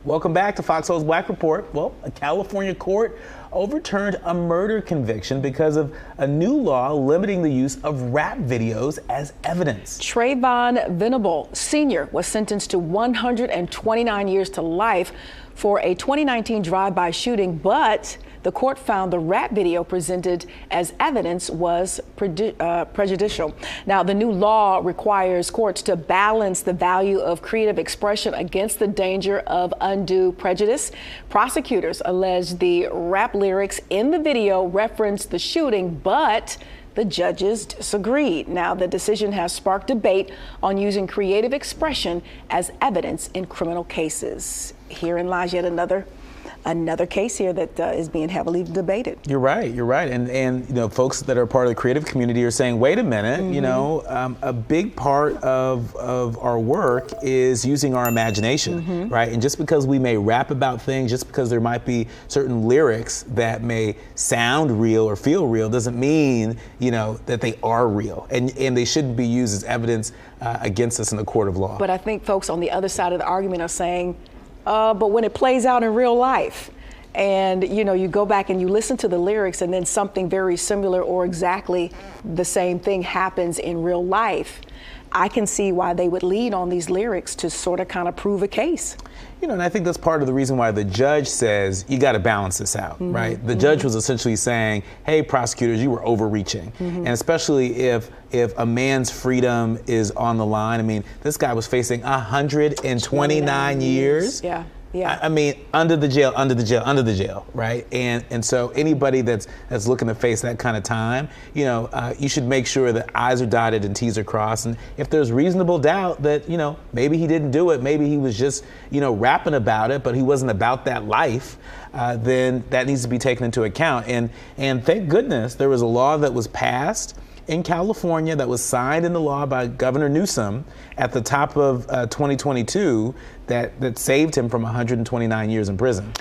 Welcome back to FOXSOUL's Black Report. Well, a California court overturned a murder conviction because of a new law limiting the use of rap videos as evidence. Travonvenable Sr. was sentenced to 129 years to life for a 2019 drive-by shooting, but the court found the rap video presented as evidence was prejudicial. Now, the new law requires courts to balance the value of creative expression against the danger of undue prejudice. Prosecutors allege the rap lyrics in the video referenced the shooting, but the judges disagreed. Now, the decision has sparked debate on using creative expression as evidence in criminal cases. Herein lies yet another case here that is being heavily debated. You're right. And you know, folks that are part of the creative community are saying, wait a minute, you know, a big part of our work is using our imagination, right? And just because we may rap about things, just because there might be certain lyrics that may sound real or feel real, doesn't mean, you know, that they are real. And they shouldn't be used as evidence against us in the court of law. But I think folks on the other side of the argument are saying, but when it plays out in real life, and you know, you go back and you listen to the lyrics, and then something very similar or exactly the same thing happens in real life, I can see why they would lean on these lyrics to sort of kind of prove a case. You know, and I think that's part of the reason why the judge says you got to balance this out, right? The judge was essentially saying, hey, prosecutors, you were overreaching. And especially if a man's freedom is on the line. I mean, this guy was facing 129 years. Yeah. I mean, under the jail, right? And so anybody that's looking to face that kind of time, you know, you should make sure that I's are dotted and T's are crossed. And if there's reasonable doubt that, you know, maybe he didn't do it, maybe he was just, you know, rapping about it, but he wasn't about that life, then that needs to be taken into account. And thank goodness there was a law that was passed in California that was signed into law by Governor Newsom at the top of 2022 that saved him from 129 years in prison.